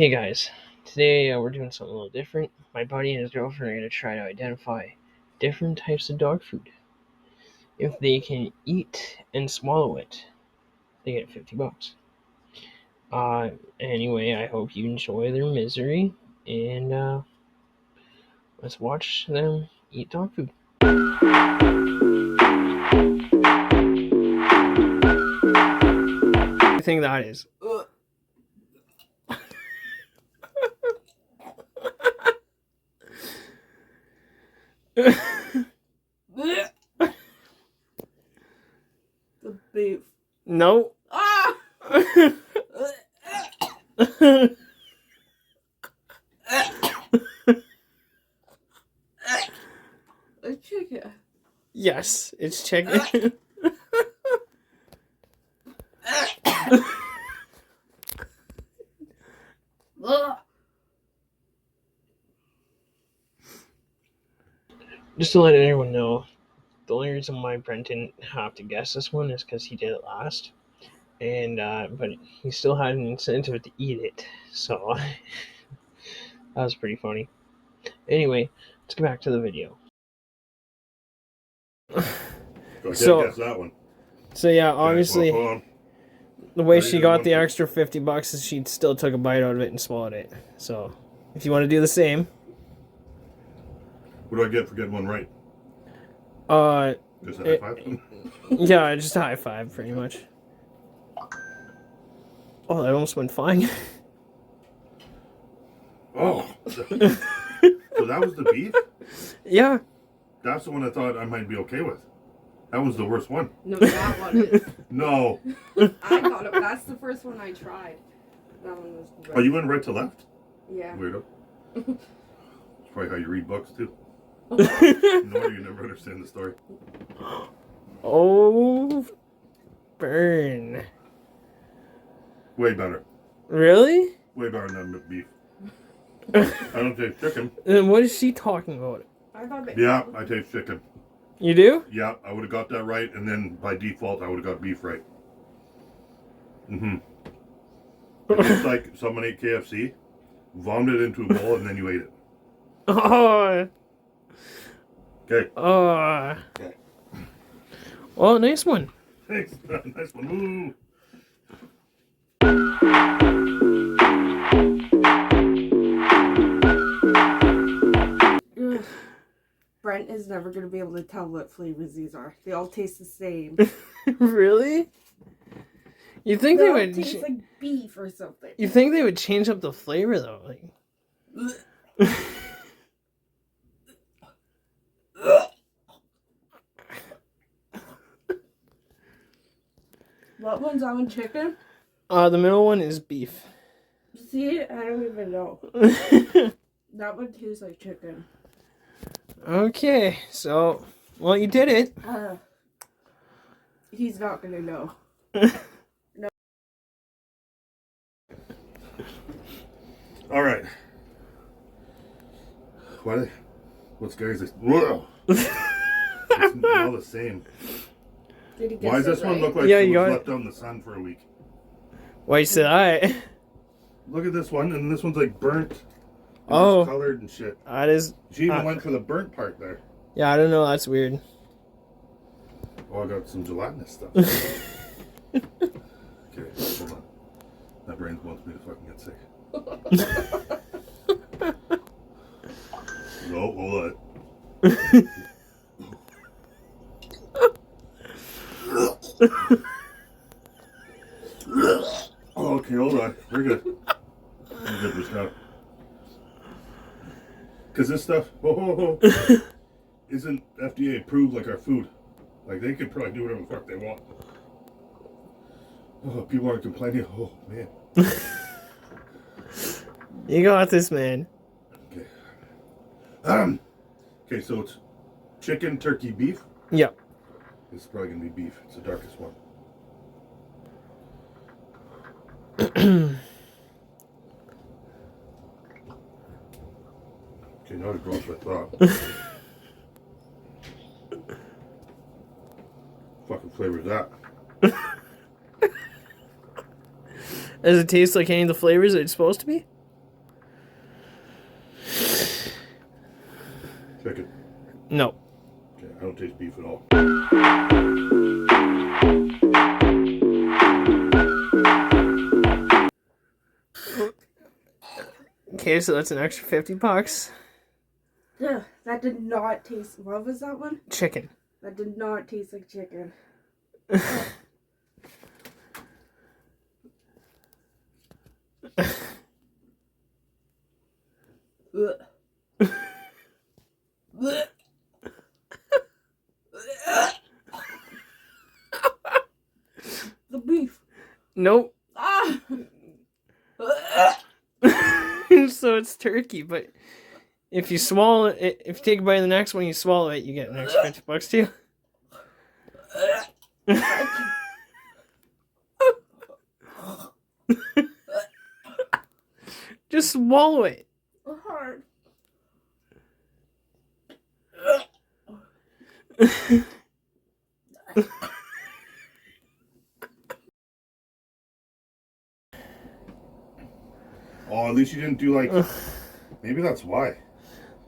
Hey guys, today we're doing something a little different. My buddy and his girlfriend are going to try to identify different types of dog food. If they can eat and swallow it, they get $50. Anyway, I hope you enjoy their misery, and let's watch them eat dog food. I think that is. The beef. No. Ah! A chicken. Yes, it's chicken. Just to let everyone know, the only reason why Brent didn't have to guess this one is because he did it last, and but he still had an incentive to eat it, so that was pretty funny. Anyway, let's get back to the video. So guess that one. So yeah, obviously, well, the way she got the extra $50 is she still took a bite out of it and swallowed it. So, if you want to do the same, what do I get for getting one right? Just a high five? Yeah, just a high five, pretty much. Oh, that almost went fine. Oh, so that was the beef? Yeah. That's the one I thought I might be okay with. That was the worst one. No, that one is. No. I got it. That's the first one I tried. That one was great. Oh, you went right to left? Yeah. Weirdo. That's probably how you read books, too. No wonder you never understand the story. Oh, burn. Way better. Really? Way better than beef. I don't taste chicken. Then what is she talking about? I thought that. Yeah, I taste chicken. You do? Yeah, I would have got that right, and then by default, I would have got beef right. It's like someone ate KFC, vomited into a bowl, and then you ate it. Oh. Okay. Oh. Okay. Well, nice one. Thanks. Nice one. Woo. Brent is never going to be able to tell what flavors these are. They all taste the same. Really? You think They they all would taste like beef or something. You think they would change up the flavor though? Like What one's on chicken? the middle one is beef. See, I don't even know. That one tastes like chicken. Okay, so well you did it. He's not gonna know. No. All right. What's Gary's? Whoa. It's all the same. Did he guess Why does this it one right? look like Yeah, it you was got left out in the sun for a week? Why said I? Look at this one, and this one's like burnt. Oh. It's colored and shit. That is. She even went for the burnt part there. Yeah, I don't know. That's weird. Oh, I got some gelatinous stuff. Okay, hold on. My brain wants me to fucking get sick. No, hold on. Okay, hold on. We're good. We're good just now. Because this stuff isn't FDA approved like our food. Like, they could probably do whatever the fuck they want. Oh, people aren't complaining. Oh, man. You got this, man. Okay. Okay, so it's chicken, turkey, beef. Yeah. This is probably going to be beef. It's the darkest one. Okay, not as gross as I thought. Fucking flavor is that? Does it taste like any of the flavors that it's supposed to be? No. Okay, I don't taste beef at all. Okay, so that's an extra $50. Ugh, that did not taste. What was that one? Chicken. That did not taste like chicken. Ugh. The beef. Nope. Ah. So it's turkey, but if you swallow it, if you take a bite of the next one, you swallow it, you get an extra $50 too. Just swallow it. Hard. Oh, at least you didn't do like. Maybe that's why.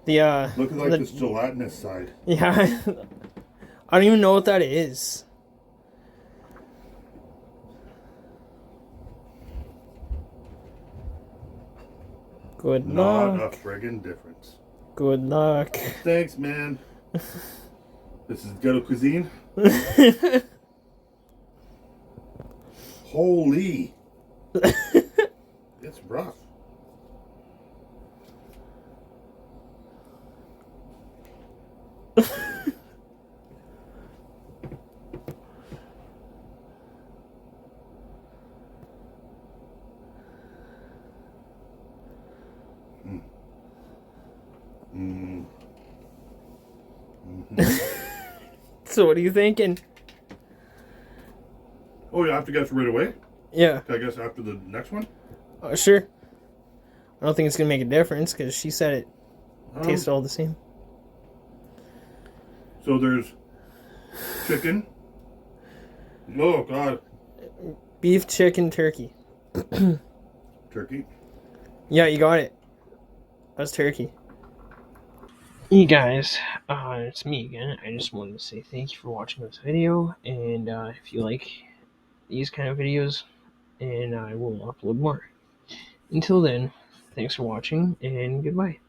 The Look at like this gelatinous side. Yeah, I don't even know what that is. Good Not luck. a friggin' difference. Good luck. Thanks, man. This is ghetto cuisine. Holy. It's rough. Mm. So what are you thinking? Oh, you have to guess right away? Yeah, I guess after the next one? sure. I don't think it's gonna make a difference because she said it tastes Um, all the same. So there's chicken. Oh, God. Beef, chicken, turkey. Turkey. Yeah, you got it. That's turkey. Hey guys, it's me again. I just wanted to say thank you for watching this video, and if you like these kind of videos, and I will upload more. Until then, thanks for watching, and goodbye.